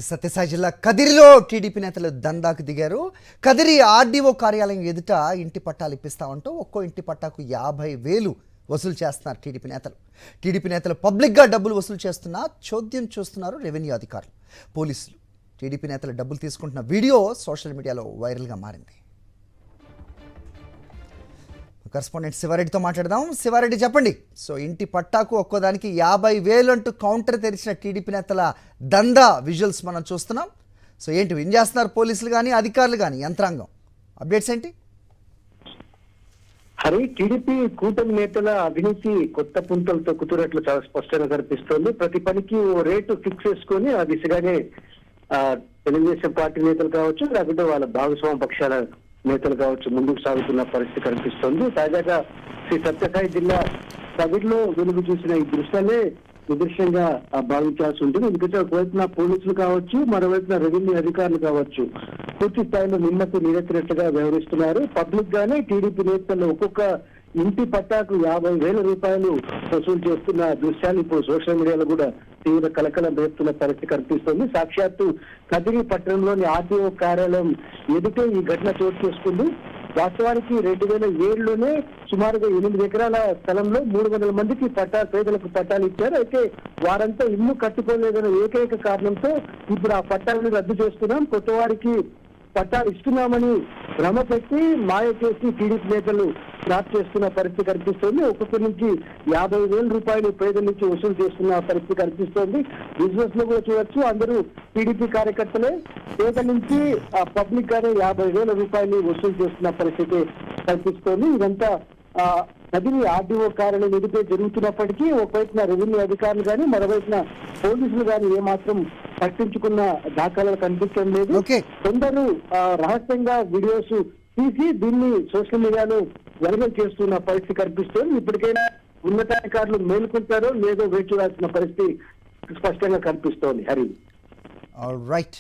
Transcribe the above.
సత్యసాయి జిల్లా కదిరిలో టీడీపీ నేతలు దందాకు దిగారు. కదిరి ఆర్డీఓ కార్యాలయం ఎదుట ఇంటి పట్టాలు ఇప్పిస్తామంటూ ఒక్కో ఇంటి పట్టాకు 50,000 వసూలు చేస్తున్నారు టీడీపీ నేతలు పబ్లిక్గా డబ్బులు వసూలు చేస్తున్నా చోద్యం చూస్తున్నారు రెవెన్యూ అధికారులు, పోలీసులు. టీడీపీ నేతలు డబ్బులు తీసుకుంటున్న వీడియో సోషల్ మీడియాలో వైరల్గా మారింది. కరెస్పాండెంట్ శివారెడ్డితో మాట్లాడదాం. శివారెడ్డి, చెప్పండి. సో ఇంటి పట్టాకు ఒక్కోదానికి 50,000 అంటూ కౌంటర్ తెరిచిన టీడీపీ నేతల దందా విజువల్స్ మనం చూస్తున్నాం. సో ఏంటి ఏం చేస్తున్నారు పోలీసులు కానీ అధికారులు కానీ యంత్రాంగం? అప్డేట్స్ ఏంటి? హరి, టీడీపీ కూటమి నేతల అవినీతి కొత్త పుంతలు తొక్కుతున్నట్లు చాలా స్పష్టంగా కనిపిస్తోంది. ప్రతి పనికి ఓ రేటు ఫిక్స్ చేసుకొని ఆ దిశగానే తెలుగుదేశం పార్టీ నేతలు కావచ్చు, లేకుంటే వాళ్ళ భాగస్వామ్య పక్షాల నేతలు కావచ్చు ముందుకు సాగుతున్న పరిస్థితి కనిపిస్తోంది. తాజాగా శ్రీ సత్యసాయి జిల్లా కదిరిలో వెలుగు చూసిన ఈ దృశ్యాలే నిదర్శనంగా భావించాల్సి ఉంటుంది. ఎందుకంటే ఒకవైపున పోలీసులు కావచ్చు, మరోవైపున రెవెన్యూ అధికారులు కావచ్చు పూర్తి స్థాయిలో నిమ్మకు నీరెత్తినట్టుగా వ్యవహరిస్తున్నారు. పబ్లిక్ గానే టీడీపీ నేతలు ఒక్కొక్క ఇంటి పట్టాకు 50,000 రూపాయలు వసూలు చేస్తున్న దృశ్యాలు ఇప్పుడు సోషల్ మీడియాలో కూడా తీవ్ర కలకలం రేపుతున్న పరిస్థితి కనిపిస్తోంది. సాక్షాత్తు కదిరి పట్టణంలోని ఆర్టీఓ కార్యాలయం ఎదుటే ఈ ఘటన చోటు చేసుకుంది. వాస్తవానికి 2007లోనే సుమారుగా 8 ఎకరాల స్థలంలో 300 మందికి పేదలకు పట్టాలు ఇచ్చారు. అయితే వారంతా ఇల్లు కట్టుకోలేదన్న ఏకైక కారణంతో ఇప్పుడు ఆ పట్టాలను రద్దు చేస్తున్నాం, కొత్త వారికి పట్టాలు ఇస్తున్నామని భ్రమ పెట్టి మాయ చేసి టీడీపీ నేతలు స్టార్ట్ చేస్తున్న పరిస్థితి కనిపిస్తోంది. ఒక్కొక్కరి నుంచి 50,000 రూపాయలు పేదల నుంచి వసూలు చేస్తున్న పరిస్థితి కనిపిస్తోంది. బిజినెస్ లో కూడా చూడొచ్చు, అందరూ టీడీపీ కార్యకర్తలే పేద నుంచి పబ్లిక్ గానే 50,000 రూపాయలు వసూలు చేస్తున్న పరిస్థితి కనిపిస్తోంది. ఇదంతా కదిరి ఆర్డీఓ కార్యాలయం ఎదుటే జరుగుతున్నప్పటికీ ఒకవైపున రెవెన్యూ అధికారులు కానీ మరోవైపున పోలీసులు కానీ ఏమాత్రం పట్టించుకున్న దాఖలాలు కనిపించడం లేదు. కొందరు రహస్యంగా వీడియోస్ తీసి దీన్ని సోషల్ మీడియాలో వైరల్ చేస్తున్న పరిస్థితి కనిపిస్తుంది. ఇప్పటికైనా ఉన్నతాధికారులు మేలుకుంటారో లేదో వేచి చూడాల్సిన పరిస్థితి స్పష్టంగా కనిపిస్తోంది. Hari, all right.